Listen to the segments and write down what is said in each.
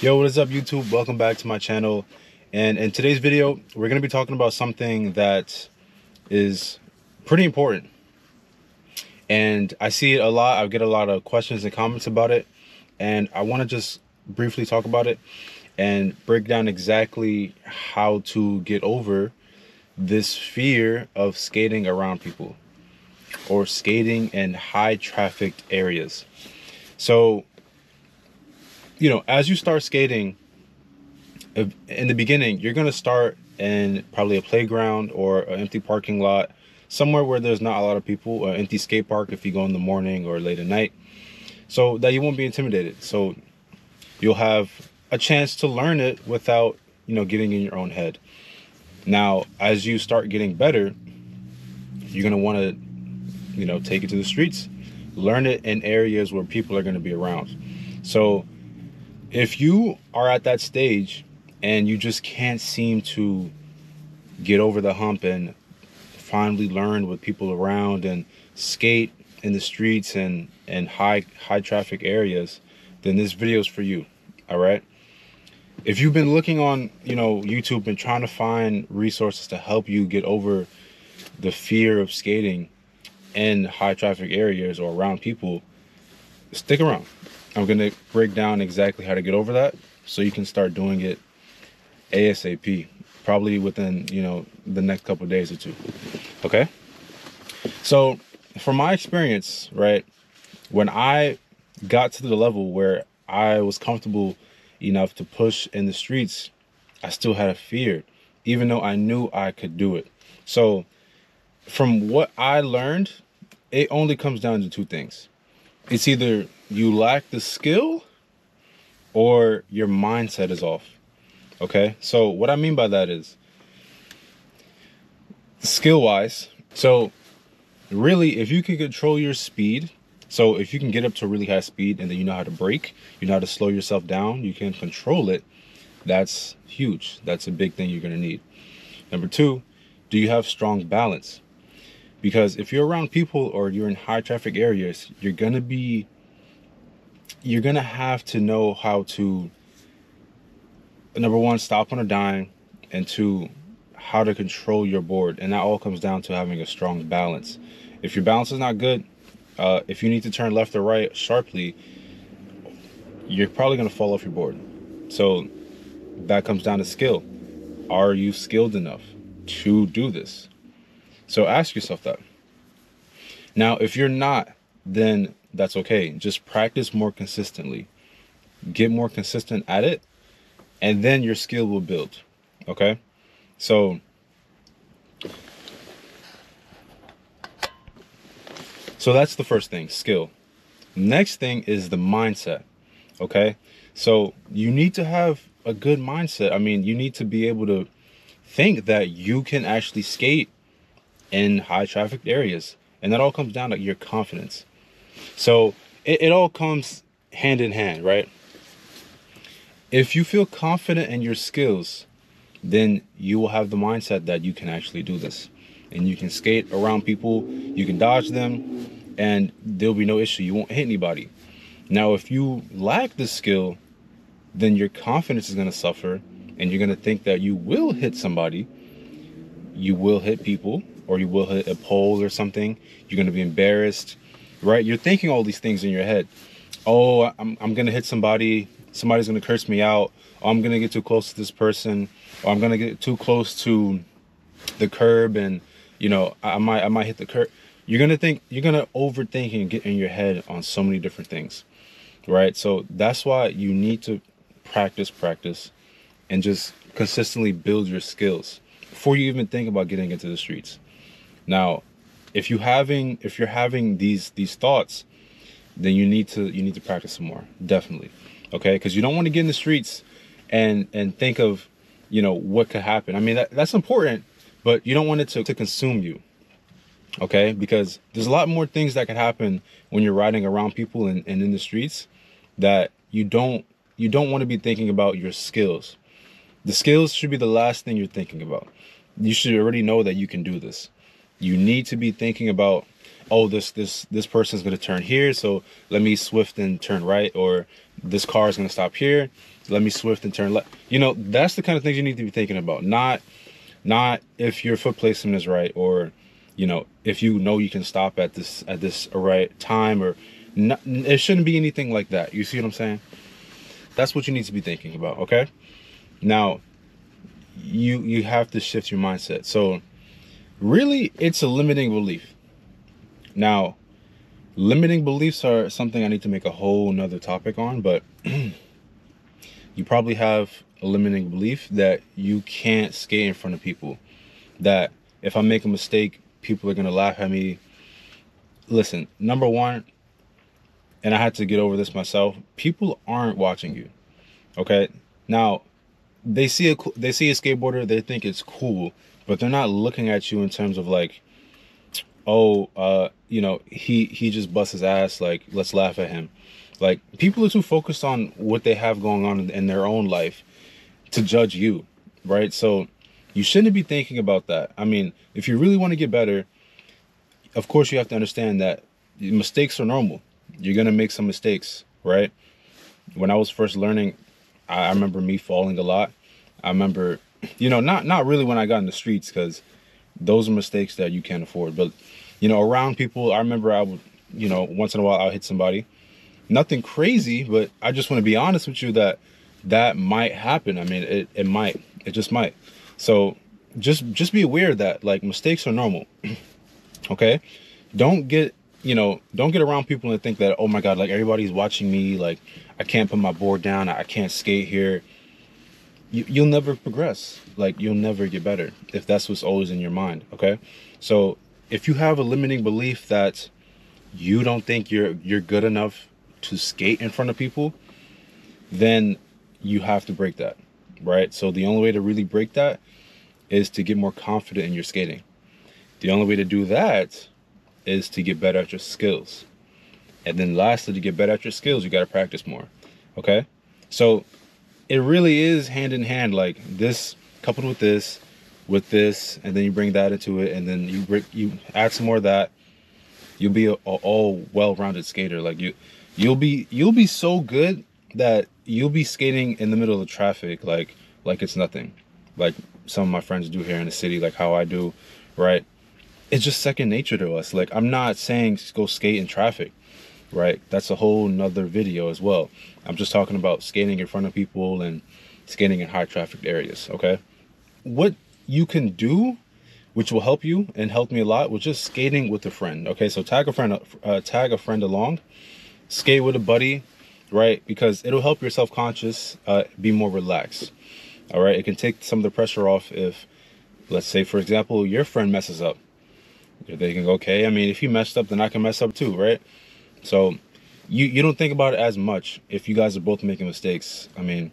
Yo, what is up, YouTube? Welcome back to my channel. And in today's video, we're going to be talking about something that is pretty important. And I see it a lot. I get a lot of questions and comments about it. And I want to just briefly talk about it and break down exactly how to get over this fear of skating around people or skating in high trafficked areas. So, as you start skating, in the beginning, you're going to start in probably a playground or an empty parking lot, somewhere where there's not a lot of people, or an empty skate park if you go in the morning or late at night, so that you won't be intimidated. So you'll have a chance to learn it without, getting in your own head. Now, as you start getting better, you're going to want to, take it to the streets, learn it in areas where people are going to be around. So if you are at that stage and you just can't seem to get over the hump and finally learn with people around and skate in the streets and high traffic areas, then this video is for you. All right. If you've been looking on, YouTube and trying to find resources to help you get over the fear of skating in high traffic areas or around people, stick around. I'm going to break down exactly how to get over that so you can start doing it ASAP, probably within, the next couple of days or two. Okay. So from my experience, right, when I got to the level where I was comfortable enough to push in the streets, I still had a fear, even though I knew I could do it. So from what I learned, it only comes down to two things. It's either you lack the skill or your mindset is off. Okay. So what I mean by that is skill wise. So really, if you can control your speed, so if you can get up to really high speed and then you know how to brake, you know how to slow yourself down, you can control it. That's huge. That's a big thing you're going to need. Number two, do you have strong balance? Because if you're around people or you're in high traffic areas, you're going to have to know how to, number one, stop on a dime, and two, how to control your board. And that all comes down to having a strong balance. If your balance is not good, if you need to turn left or right sharply, you're probably going to fall off your board. So that comes down to skill. Are you skilled enough to do this? So ask yourself that. Now, if you're not, then that's okay. Just practice more consistently. Get more consistent at it, and then your skill will build. Okay? So that's the first thing, skill. Next thing is the mindset. Okay? So you need to have a good mindset. I mean, you need to be able to think that you can actually skate in high trafficked areas. And that all comes down to your confidence. So it all comes hand in hand, right? If you feel confident in your skills, then you will have the mindset that you can actually do this. And you can skate around people, you can dodge them, and there'll be no issue. You won't hit anybody. Now, if you lack the skill, then your confidence is going to suffer, and you're going to think that you will hit somebody, you will hit people, or you will hit a pole or something. You're going to be embarrassed, right? You're thinking all these things in your head. Oh, I'm going to hit somebody. Somebody's going to curse me out. Oh, I'm going to get too close to this person. Or I'm going to get too close to the curb and, I might hit the curb. You're going to overthink and get in your head on so many different things, right? So that's why you need to practice and just consistently build your skills before you even think about getting into the streets. Now, if you're having these thoughts, then you need to practice some more, definitely. Okay, because you don't want to get in the streets and think of, what could happen. I mean, that's important, but you don't want it to consume you. Okay, because there's a lot more things that can happen when you're riding around people and in the streets that you don't want to be thinking about your skills. The skills should be the last thing you're thinking about. You should already know that you can do this. You need to be thinking about, oh, this person's gonna turn here, so let me swift and turn right, or this car is gonna stop here, let me swift and turn left. You know, that's the kind of things you need to be thinking about. Not if your foot placement is right, or you know, if you know you can stop at this right time, or not, it shouldn't be anything like that. You see what I'm saying? That's what you need to be thinking about. Okay. Now you have to shift your mindset. So really, it's a limiting belief. Now, limiting beliefs are something I need to make a whole nother topic on, but you probably have a limiting belief that you can't skate in front of people, that if I make a mistake, people are going to laugh at me. Listen, number one, and I had to get over this myself, people aren't watching you. Okay. Now, they see a skateboarder, they think it's cool, but they're not looking at you in terms of like, oh, you know, he just busts his ass, like, let's laugh at him. Like, people are too focused on what they have going on in their own life to judge you, right? So you shouldn't be thinking about that. I mean, if you really want to get better, of course you have to understand that mistakes are normal. You're gonna make some mistakes, right? When I was first learning, I remember me falling a lot. I remember, you know, not really when I got in the streets, because those are mistakes that you can't afford. But, you know, around people, I remember I would, you know, once in a while I'll hit somebody. Nothing crazy, but I just want to be honest with you that that might happen. I mean, it might, it just might. So just be aware that like mistakes are normal. Okay. Don't get, you know, don't get around people and think that, oh my God, like everybody's watching me. Like I can't put my board down. I can't skate here. You'll never progress. Like you'll never get better if that's what's always in your mind. Okay. So if you have a limiting belief that you don't think you're good enough to skate in front of people, then you have to break that, right? So the only way to really break that is to get more confident in your skating. The only way to do that is to get better at your skills. And then lastly, to get better at your skills, you got to practice more. Okay. So it really is hand in hand, like this coupled with this, and then you bring that into it, and then you add some more of that. You'll be a all well-rounded skater. Like you'll be so good that you'll be skating in the middle of the traffic like it's nothing. Like some of my friends do here in the city, like how I do, right? It's just second nature to us. Like I'm not saying go skate in traffic, right? That's a whole nother video as well. I'm just talking about skating in front of people and skating in high trafficked areas. Okay. What you can do, which will help you and helped me a lot, was just skating with a friend. Okay. So tag a friend along, skate with a buddy, right? Because it'll help your self-conscious, be more relaxed. All right. It can take some of the pressure off if, let's say, for example, your friend messes up. They can go, okay, I mean, if he messed up, then I can mess up too, right? So you don't think about it as much if you guys are both making mistakes. I mean,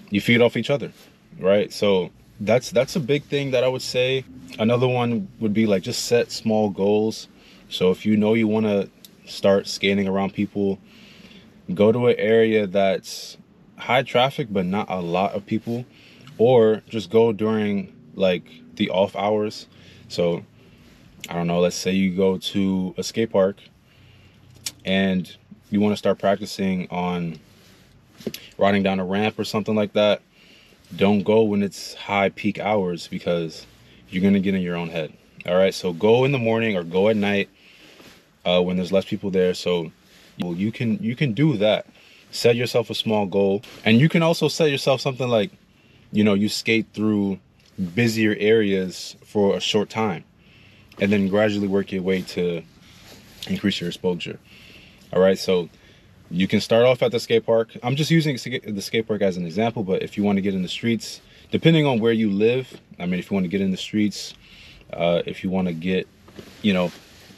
you feed off each other, right? So that's a big thing that I would say. Another one would be like just set small goals. So if you know you want to start skating around people, go to an area that's high traffic but not a lot of people, or just go during like the off hours. So I don't know, let's say you go to a skate park and you want to start practicing on riding down a ramp or something like that. Don't go when it's high peak hours, because you're going to get in your own head. All right. So go in the morning or go at night, when there's less people there. So you can do that. Set yourself a small goal, and you can also set yourself something like, you know, you skate through busier areas for a short time, and then gradually work your way to increase your exposure. All right. So you can start off at the skate park. I'm just using the skate park as an example, but if you want to get in the streets, depending on where you live, I mean, if you want to get in the streets, if you want to get, you know,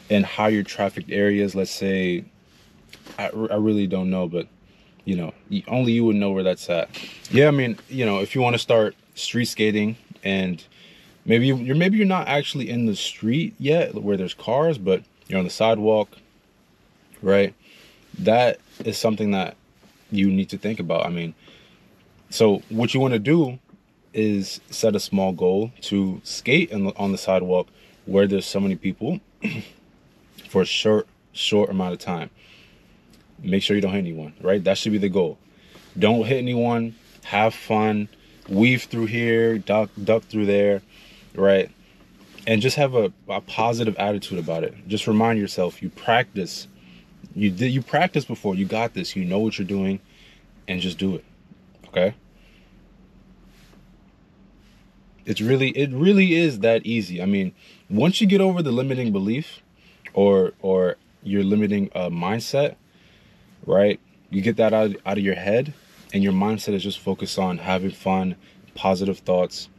in higher trafficked areas, let's say, I really don't know, but you know, only you would know where that's at. Yeah. I mean, you know, if you want to start street skating, and maybe you're not actually in the street yet where there's cars, but you're on the sidewalk, right? That is something that you need to think about. I mean, so what you want to do is set a small goal to skate on the sidewalk where there's so many people, for a short amount of time. Make sure you don't hit anyone, right? That should be the goal. Don't hit anyone, have fun, weave through here, duck through there, right? And just have a positive attitude about it. Just remind yourself, you practice. You practice before, you got this, you know what you're doing, and just do it. Okay? It really is that easy. I mean, once you get over the limiting belief or your limiting mindset, right? You get that out of your head, and your mindset is just focused on having fun, positive thoughts,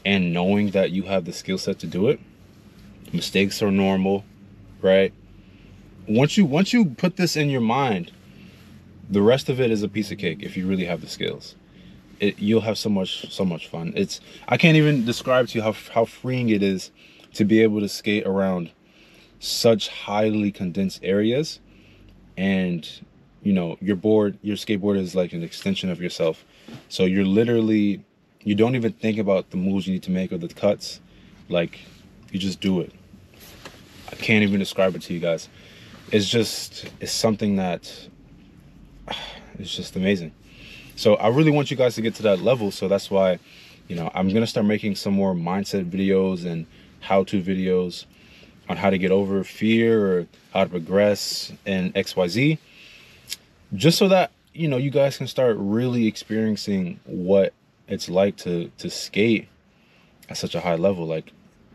and knowing that you have the skill set to do it. Mistakes are normal, right? Once you put this in your mind, the rest of it is a piece of cake if you really have the skills. You'll have so much fun. I can't even describe to you how freeing it is to be able to skate around such highly condensed areas, and you know, your skateboard is like an extension of yourself. So you don't even think about the moves you need to make or the cuts. Like, you just do it. I can't even describe it to you guys. It's something that it's just amazing. So I really want you guys to get to that level. So that's why, you know, I'm going to start making some more mindset videos and how-to videos on how to get over fear or how to progress in XYZ. Just so that, you know, you guys can start really experiencing what it's like to skate at such a high level. Like,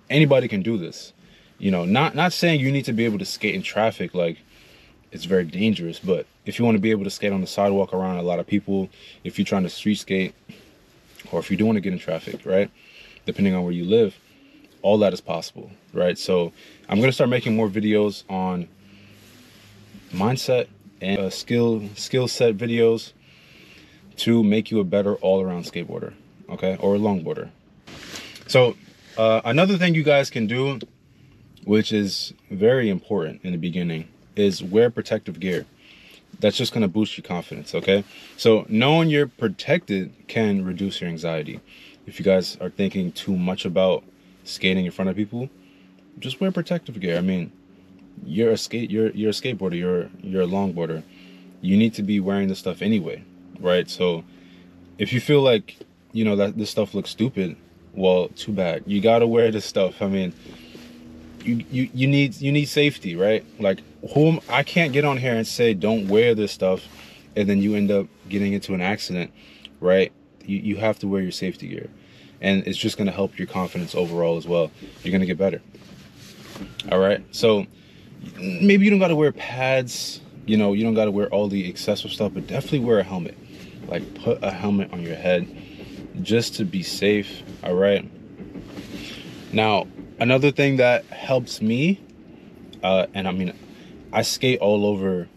anybody can do this. You know, not saying you need to be able to skate in traffic, like it's very dangerous, but if you want to be able to skate on the sidewalk around a lot of people, if you're trying to street skate, or if you do want to get in traffic, right? Depending on where you live, all that is possible, right? So I'm going to start making more videos on mindset and skill set videos to make you a better all-around skateboarder, okay? Or a longboarder. So another thing you guys can do, which is very important in the beginning, is wear protective gear. That's just going to boost your confidence, okay? So knowing you're protected can reduce your anxiety. If you guys are thinking too much about skating in front of people, just wear protective gear. I mean, you're a skateboarder, you're a longboarder. You need to be wearing this stuff anyway, right? So if you feel like, you know, that this stuff looks stupid, well, too bad. You got to wear this stuff. I mean, you need safety, right? Like, I can't get on here and say don't wear this stuff and then you end up getting into an accident, right? You have to wear your safety gear, and it's just going to help your confidence overall as well. You're going to get better. All right, so maybe you don't got to wear pads, you know, you don't got to wear all the excessive stuff, but definitely wear a helmet. Like, put a helmet on your head just to be safe. All right, now another thing that helps me, and I mean, I skate all over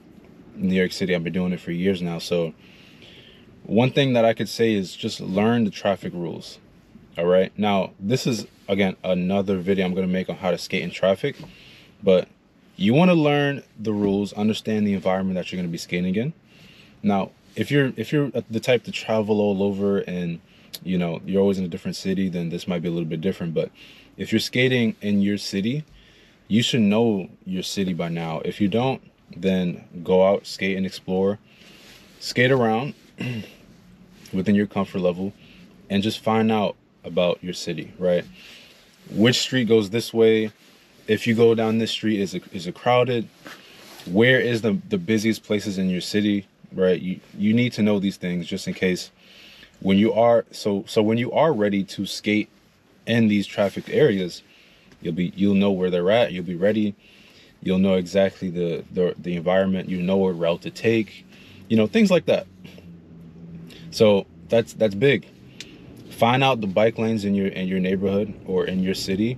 New York City. I've been doing it for years now. So one thing that I could say is just learn the traffic rules. All right. Now, this is, again, another video I'm going to make on how to skate in traffic. But you want to learn the rules, understand the environment that you're going to be skating in. Now, if you're the type to travel all over and, you know, you're always in a different city, then this might be a little bit different. But if you're skating in your city, you should know your city by now. If you don't, then go out, skate and explore. Skate around within your comfort level and just find out about your city, right? Which street goes this way? If you go down this street, is it crowded? Where is the busiest places in your city, right? You need to know these things just in case when you are when you are ready to skate in these trafficked areas, you'll know where they're at. You'll be ready. You'll know exactly the environment. You know what route to take. You know, things like that. So that's big. Find out the bike lanes in your neighborhood or in your city.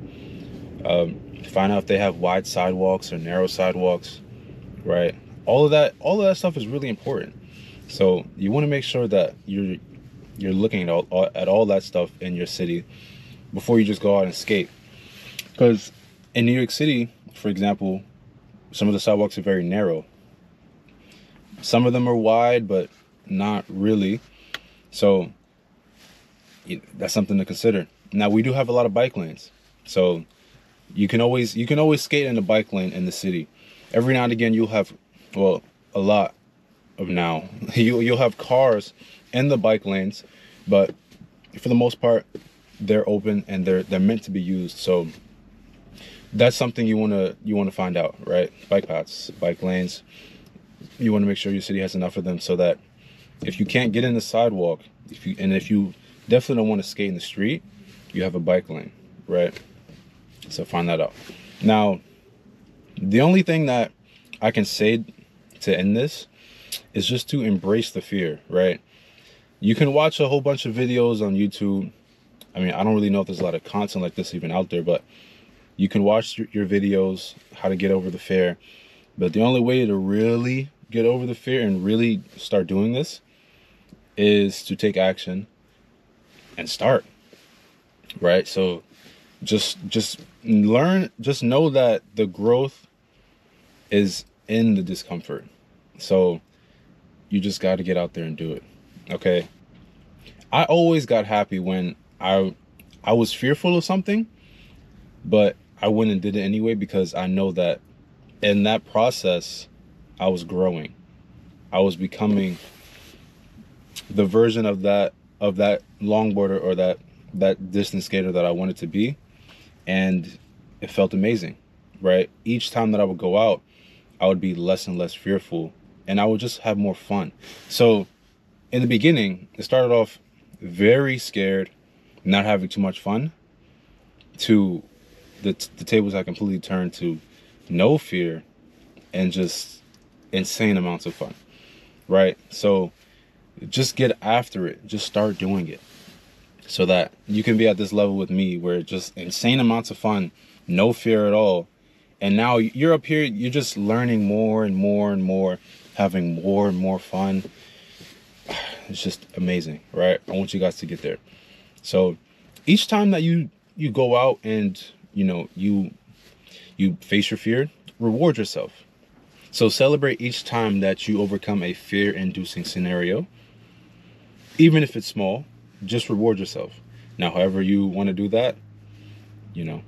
Find out if they have wide sidewalks or narrow sidewalks, right? All of that stuff is really important. So you want to make sure that you're looking at all that stuff in your city before you just go out and skate. Because in New York City, for example, some of the sidewalks are very narrow. Some of them are wide, but not really. So that's something to consider. Now, we do have a lot of bike lanes. So you can always skate in the bike lane in the city. Every now and again, you'll have, well, a lot of now, you'll have cars in the bike lanes, but for the most part, they're open and they're meant to be used. So that's something you want to find out, right? Bike paths, bike lanes. You want to make sure your city has enough of them so that if you can't get in the sidewalk, if you definitely don't want to skate in the street, you have a bike lane, right? So find that out. Now, the only thing that I can say to end this is just to embrace the fear, right? You can watch a whole bunch of videos on YouTube. I mean, I don't really know if there's a lot of content like this even out there, but you can watch your videos, how to get over the fear. But the only way to really get over the fear and really start doing this is to take action and start, right? So just learn, just know that the growth is in the discomfort. So you just got to get out there and do it. Okay. I always got happy when I was fearful of something, but I went and did it anyway, because I know that in that process, I was growing. I was becoming the version of that longboarder or that distance skater that I wanted to be. And it felt amazing, right? Each time that I would go out, I would be less and less fearful, and I would just have more fun. So in the beginning, it started off very scared, not having too much fun, to the tables I completely turned to no fear and just insane amounts of fun, right? So just get after it. Just start doing it so that you can be at this level with me where it's just insane amounts of fun, no fear at all. And now you're up here, you're just learning more and more and more, having more and more fun. It's just amazing, right? I want you guys to get there. So each time that you go out and you face your fear, reward yourself. So celebrate each time that you overcome a fear-inducing scenario. Even if it's small, just reward yourself. Now, however you want to do that, you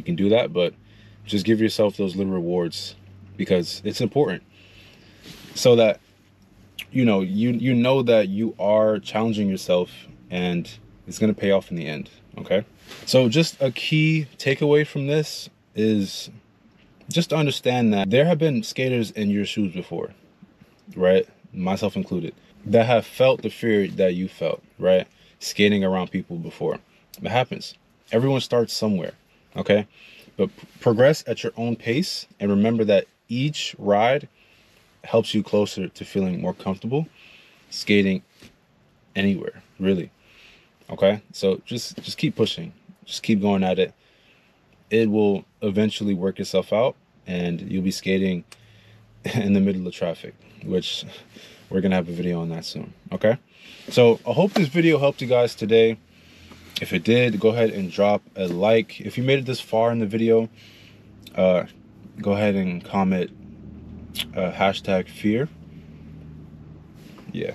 can do that, but just give yourself those little rewards, because it's important, so that you know that you are challenging yourself and it's going to pay off in the end. Okay? So just a key takeaway from this is just to understand that there have been skaters in your shoes before, right? Myself included, that have felt the fear that you felt, right? Skating around people before. It happens. Everyone starts somewhere, okay? But progress at your own pace, and remember that each ride helps you closer to feeling more comfortable skating anywhere, really. Okay? So just keep pushing. Just keep going at it. It will eventually work itself out, and you'll be skating in the middle of traffic, which we're gonna have a video on that soon. Okay? So I hope this video helped you guys today. If it did, go ahead and drop a like. If you made it this far in the video, go ahead and comment hashtag fear. Yeah,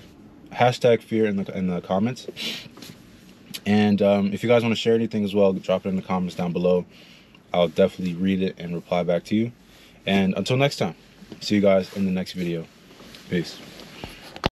hashtag fear in the comments. And if you guys want to share anything as well, drop it in the comments down below. I'll definitely read it and reply back to you. And until next time, see you guys in the next video. Peace.